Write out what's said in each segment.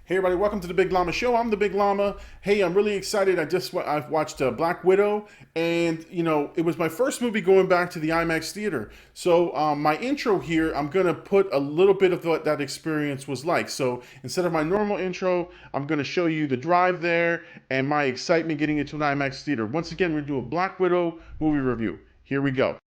Hey everybody, welcome to the Big Llama Show. I'm the Big Llama. Hey, I'm really excited. I've watched Black Widow, and it was my first movie going back to the IMAX theater. So my intro here, I'm gonna put a little bit of what that experience was like. So instead of my normal intro, I'm gonna show you the drive there and my excitement getting into an IMAX theater. Once again, we're gonna do a Black Widow movie review. Here we go.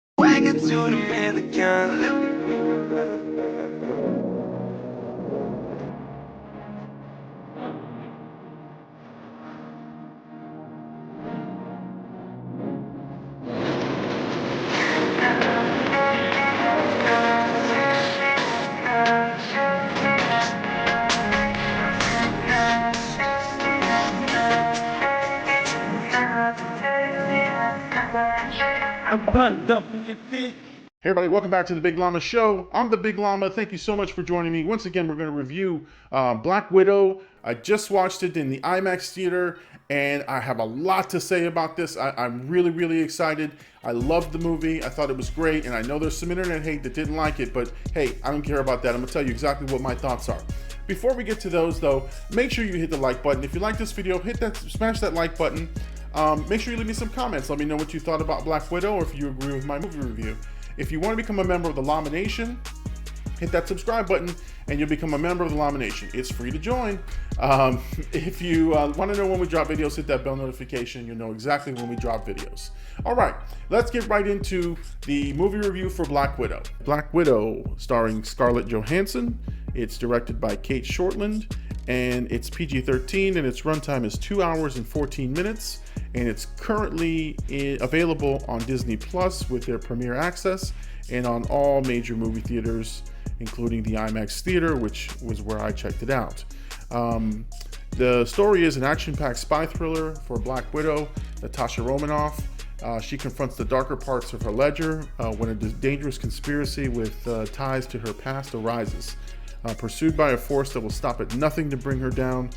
Hey everybody, welcome back to the Big Llama Show. I'm the Big Llama. Thank you so much for joining me. Once again, we're going to review Black Widow. I just watched it in the IMAX theater, and I have a lot to say about this. I'm really, really excited. I loved the movie. I thought it was great, and I know there's some internet hate that didn't like it, but hey, I don't care about that. I'm going to tell you exactly what my thoughts are. Before we get to those, though, make sure you hit the like button. If you like this video, smash that like button. Make sure you leave me some comments. Let me know what you thought about Black Widow, or if you agree with my movie review. If you want to become a member of the Llama Nation, hit that subscribe button and you'll become a member of the Llama Nation. It's free to join. If you want to know when we drop videos, hit that bell notification. You'll know exactly when we drop videos. All right, let's get right into the movie review for Black Widow. Black Widow, starring Scarlett Johansson. It's directed by Cate Shortland, and it's PG-13, and its runtime is 2 hours and 14 minutes. And it's currently available on Disney Plus with their premiere access, and on all major movie theaters, including the IMAX theater, which was where I checked it out. The story is an action-packed spy thriller for Black Widow, Natasha Romanoff. She confronts the darker parts of her ledger when a dangerous conspiracy with ties to her past arises. Pursued by a force that will stop at nothing to bring her down,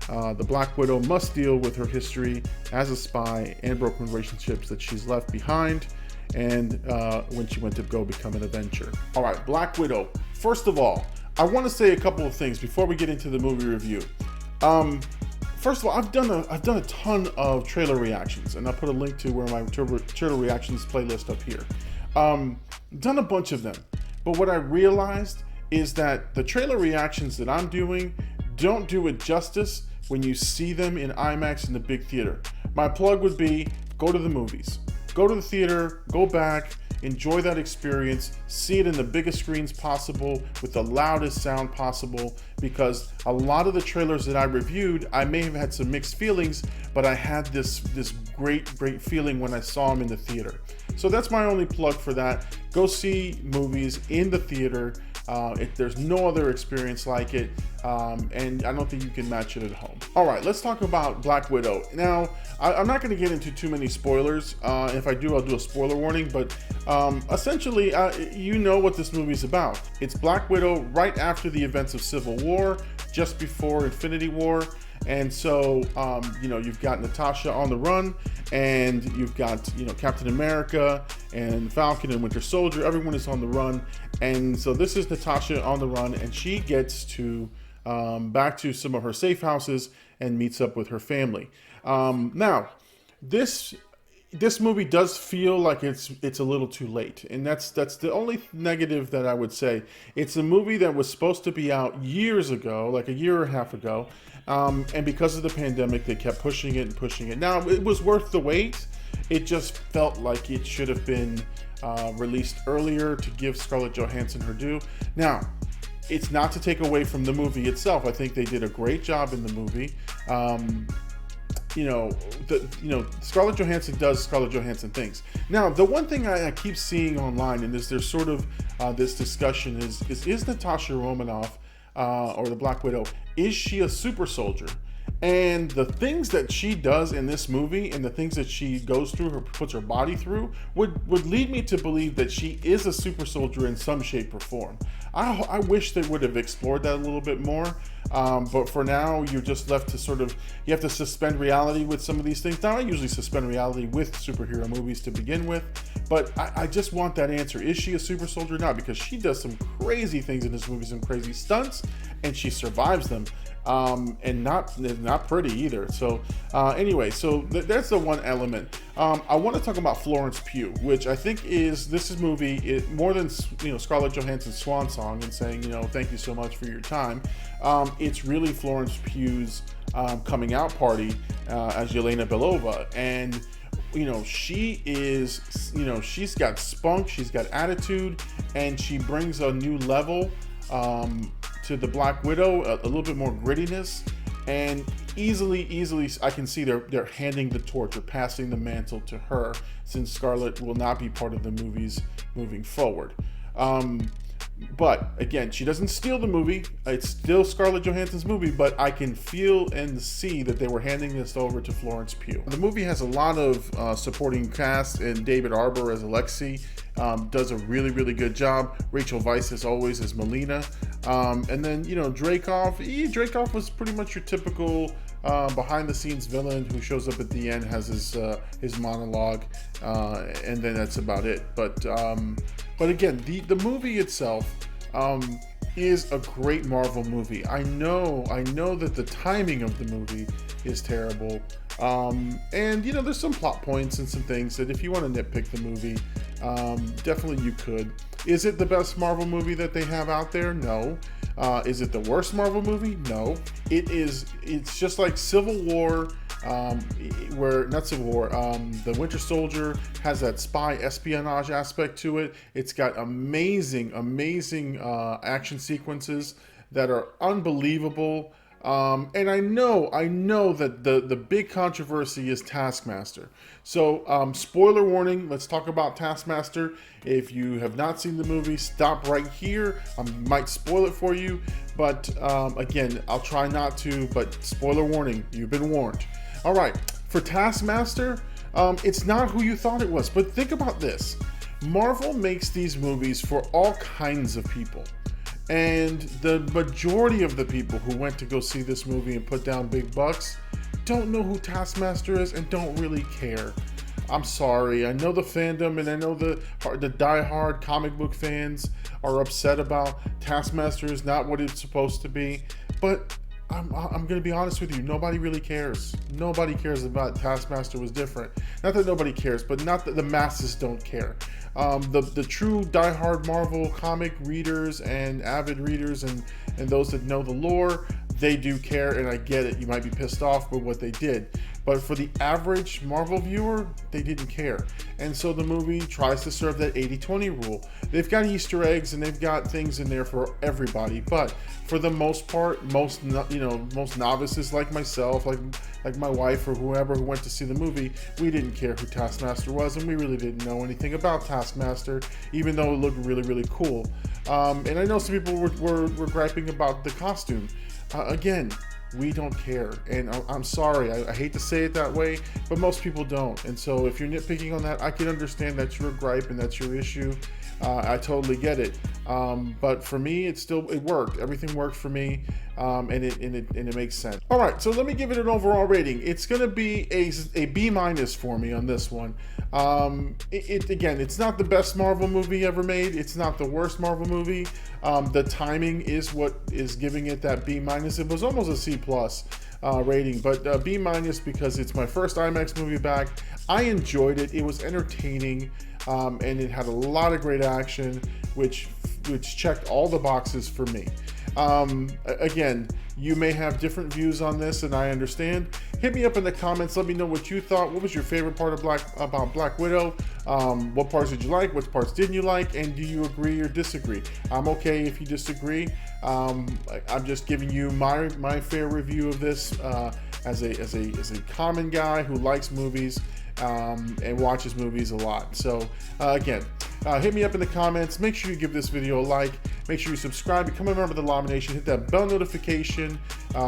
the Black Widow must deal with her history as a spy and broken relationships that she's left behind, and when she went to go become an Avenger. All right, Black Widow. First of all, I want to say a couple of things before we get into the movie review. First of all, I've done a ton of trailer reactions, and I'll put a link to where my trailer reactions playlist up here. Done a bunch of them, but what I realized is that the trailer reactions that I'm doing don't do it justice when you see them in IMAX in the big theater. My plug would be, go to the movies. Go to the theater, go back, enjoy that experience, see it in the biggest screens possible with the loudest sound possible, because a lot of the trailers that I reviewed, I may have had some mixed feelings, but I had this great feeling when I saw them in the theater. So that's my only plug for that. Go see movies in the theater. There's no other experience like it, and I don't think you can match it at home. All right, let's talk about Black Widow. Now, I'm not going to get into too many spoilers. If I do, I'll do a spoiler warning, but essentially, you know what this movie is about. It's Black Widow right after the events of Civil War, just before Infinity War. And so, you've got Natasha on the run, and you've got, Captain America and Falcon and Winter Soldier. Everyone is on the run. And so this is Natasha on the run, and she gets to back to some of her safe houses and meets up with her family. Now, this movie does feel like it's a little too late, and that's the only negative that I would say. It's a movie that was supposed to be out years ago, like a year and a half ago, and because of the pandemic, they kept pushing it and pushing it. Now, it was worth the wait. It just felt like it should have been released earlier to give Scarlett Johansson her due. Now, it's not to take away from the movie itself. I think they did a great job in the movie. Scarlett Johansson does Scarlett Johansson things. Now, the one thing I keep seeing online, and there's sort of this discussion is Natasha Romanoff, or the Black Widow, is she a super soldier? And the things that she does in this movie and the things that she goes through, puts her body through, would lead me to believe that she is a super soldier in some shape or form. I wish they would have explored that a little bit more. But for now, you're just left to sort of, you have to suspend reality with some of these things. Now, I usually suspend reality with superhero movies to begin with, but I just want that answer. Is she a super soldier or not? Because she does some crazy things in this movie, some crazy stunts, and she survives them. And not pretty either. So anyway, so that's the one element. I want to talk about Florence Pugh, which I think this movie more than Scarlett Johansson's swan song and saying thank you so much for your time. It's really Florence Pugh's coming out party as Yelena Belova, and she is she's got spunk, she's got attitude, and she brings a new level to the Black Widow, a little bit more grittiness, and easily I can see they're handing the torch or passing the mantle to her, since Scarlett will not be part of the movies moving forward. But again, she doesn't steal the movie. It's still Scarlett Johansson's movie, but I can feel and see that they were handing this over to Florence Pugh. The movie has a lot of supporting cast, and David Harbour as Alexei does a really good job. Rachel Weisz, as always, as Melina. And then, Dreykov was pretty much your typical behind-the-scenes villain who shows up at the end, has his monologue, and then that's about it. But again, the movie itself is a great Marvel movie. I know that the timing of the movie is terrible, and there's some plot points and some things that if you want to nitpick the movie, definitely you could. Is it the best Marvel movie that they have out there? No. Is it the worst Marvel movie? No. It's just like Civil War, the Winter Soldier has that spy espionage aspect to it. It's got amazing action sequences that are unbelievable. And I know that the big controversy is Taskmaster. So, spoiler warning, let's talk about Taskmaster. If you have not seen the movie, stop right here. I might spoil it for you, but again, I'll try not to, but spoiler warning, you've been warned. All right, for Taskmaster, it's not who you thought it was, but think about this. Marvel makes these movies for all kinds of people. And the majority of the people who went to go see this movie and put down big bucks don't know who Taskmaster is and don't really care. I'm sorry. I know the fandom and I know the diehard comic book fans are upset about Taskmaster is not what it's supposed to be, but I'm going to be honest with you. Nobody really cares. Nobody cares about Taskmaster was different. Not that nobody cares, but not that the masses don't care. The true diehard Marvel comic readers and avid readers and those that know the lore, they do care, and I get it. You might be pissed off with what they did. But for the average Marvel viewer, they didn't care. And so the movie tries to serve that 80-20 rule. They've got Easter eggs and they've got things in there for everybody. But for the most part, most novices like myself, like my wife or whoever who went to see the movie, we didn't care who Taskmaster was, and we really didn't know anything about Taskmaster, even though it looked really cool. And I know some people were griping about the costume. Again, we don't care, and I'm sorry, I hate to say it that way, but most people don't. And so if you're nitpicking on that, I can understand that's your gripe and that's your issue. I totally get it, but for me, it worked. Everything worked for me, and it makes sense. All right, so let me give it an overall rating. It's going to be a B- for me on this one. Again, it's not the best Marvel movie ever made. It's not the worst Marvel movie. The timing is what is giving it that B-. It was almost a C+ rating, but B- because it's my first IMAX movie back. I enjoyed it. It was entertaining. And it had a lot of great action, which checked all the boxes for me. Again, you may have different views on this, and I understand. Hit me up in the comments. Let me know what you thought. What was your favorite part of Black Widow? What parts did you like? What parts didn't you like? And do you agree or disagree? I'm okay if you disagree. I'm just giving you my fair review of this as a common guy who likes movies. And watches movies a lot. So again, hit me up in the comments. Make sure you give this video a like. Make sure you subscribe, become a member of the Llama Nation, hit that bell notification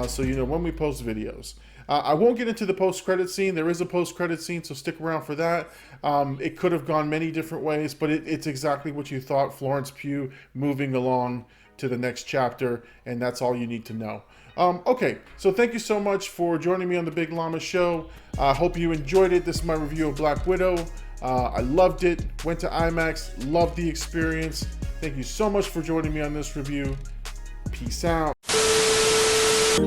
so you know when we post videos. I won't get into the post-credit scene. There is a post-credit scene, so stick around for that. It could have gone many different ways, but it's exactly what you thought. Florence Pugh moving along to the next chapter, and that's all you need to know. Okay, so thank you so much for joining me on the Big Llama Show. I hope you enjoyed it. This is my review of Black Widow. I loved it. Went to IMAX. Loved the experience. Thank you so much for joining me on this review. Peace out. I'd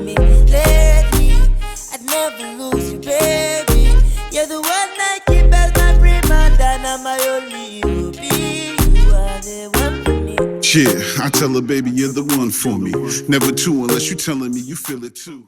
never lose you, baby. You're the one I keep as my prima donna, my only ruby. You are the one for me. Yeah, I tell her, baby, you're the one for me. Never two unless you telling me you feel it too.